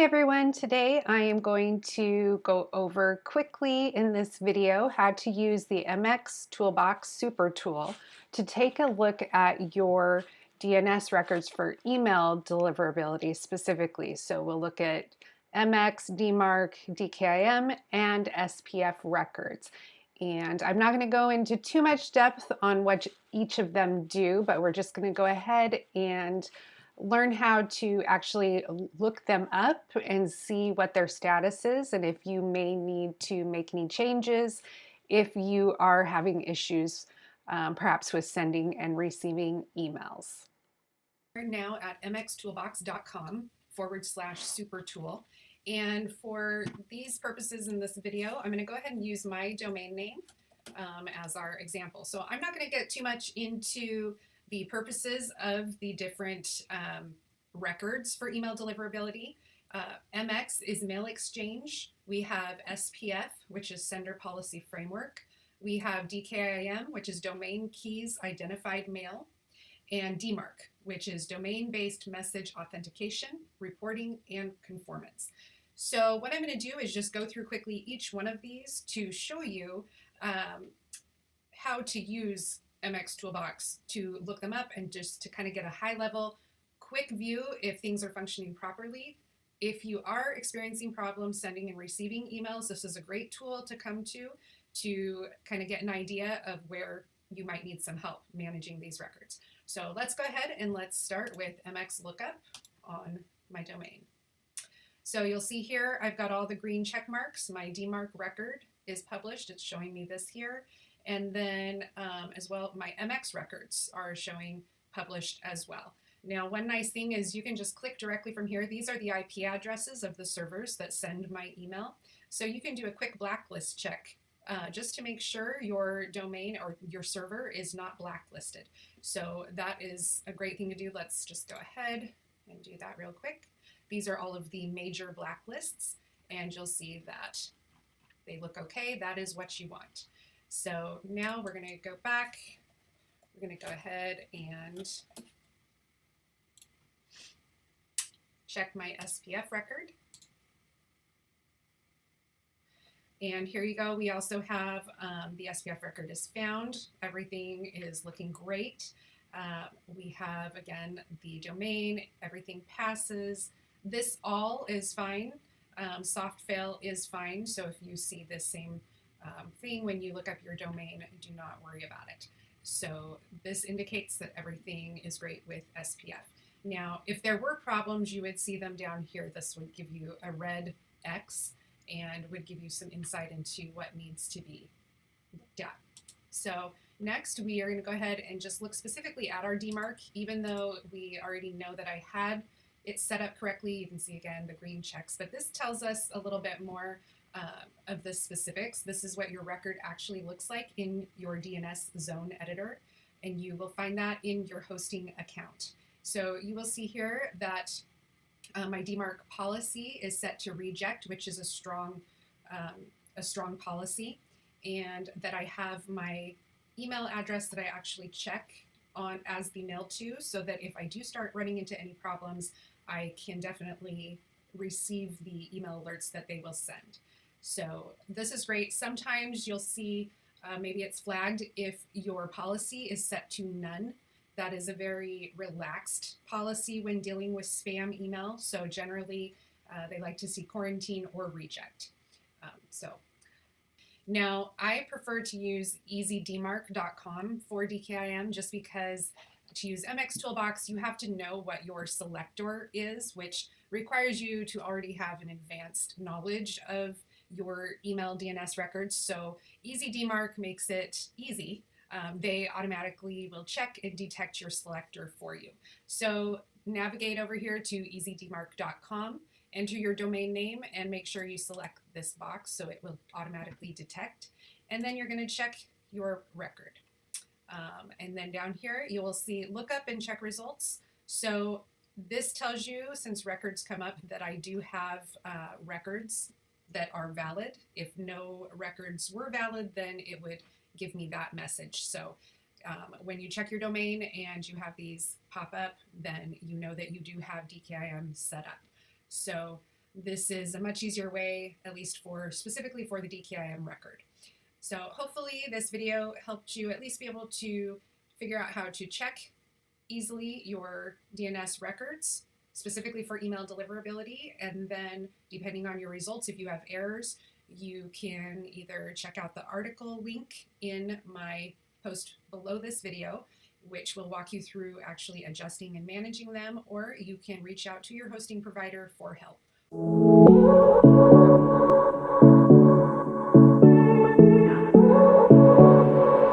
everyone, today I am going to go over quickly in this video how to use the MX Toolbox Super Tool to take a look at your DNS records for email deliverability specifically. So we'll look at MX, DMARC, DKIM, and SPF records. And I'm not going to go into too much depth on what each of them do, but we're just going to go ahead and learn how to actually look them up and see what their status is, and if you may need to make any changes if you are having issues perhaps with sending and receiving emails. We're now at mxtoolbox.com/supertool. And for these purposes in this video, I'm going to go ahead and use my domain name as our example. So I'm not going to get too much into the purposes of the different records for email deliverability. MX is mail exchange. We have SPF, which is sender policy framework. We have DKIM, which is domain keys identified mail, and DMARC, which is domain-based message authentication, reporting, and conformance. So what I'm going to do is just go through quickly each one of these to show you how to use MX Toolbox to look them up and just to kind of get a high level, quick view if things are functioning properly. If you are experiencing problems sending and receiving emails, this is a great tool to come to kind of get an idea of where you might need some help managing these records. So let's go ahead and let's start with MX Lookup on my domain. So you'll see here I've got all the green check marks. My DMARC record is published. It's showing me this here. And then as well, my MX records are showing published as well. Now, one nice thing is you can just click directly from here. These are the IP addresses of the servers that send my email. So you can do a quick blacklist check just to make sure your domain or your server is not blacklisted. So that is a great thing to do. Let's just go ahead and do that real quick. These are all of the major blacklists, and you'll see that they look okay. That is what you want. So now we're going to go back. We're going to go ahead and check my SPF record. And here you go. We also have the SPF record is found. Everything is looking great. We have, again, the domain. Everything passes. This all is fine. Soft fail is fine. So if you see this same thing when you look up your domain, do not worry about it. So this indicates that everything is great with SPF. Now, if there were problems, you would see them down here. This would give you a red X and would give you some insight into what needs to be looked at. So next, we are going to go ahead and just look specifically at our DMARC. Even though we already know that I had it set up correctly, you can see again the green checks, but this tells us a little bit more of the specifics. This is what your record actually looks like in your DNS zone editor, and you will find that in your hosting account. So you will see here that my DMARC policy is set to reject, which is a strong policy, and that I have my email address that I actually check on as the mail to, so that if I do start running into any problems, I can definitely receive the email alerts that they will send. So this is great. Sometimes you'll see maybe it's flagged if your policy is set to none. That is a very relaxed policy when dealing with spam email. So generally, they like to see quarantine or reject. Now, I prefer to use easydmarc.com for DKIM just because to use MX Toolbox, you have to know what your selector is, which requires you to already have an advanced knowledge of your email DNS records. So EasyDMARC makes it easy. They automatically will check and detect your selector for you. So navigate over here to easydmarc.com, enter your domain name, and make sure you select this box so it will automatically detect. And then you're going to check your record. And then down here, you will see lookup and check results. So this tells you, since records come up, that I do have records that are valid. If no records were valid, then it would give me that message. So when you check your domain and you have these pop up, then you know that you do have DKIM set up. So this is a much easier way, at least specifically for the DKIM record. So hopefully this video helped you at least be able to figure out how to check easily your DNS records, specifically for email deliverability. And then depending on your results, if you have errors, you can either check out the article link in my post below this video, which will walk you through actually adjusting and managing them, or you can reach out to your hosting provider for help.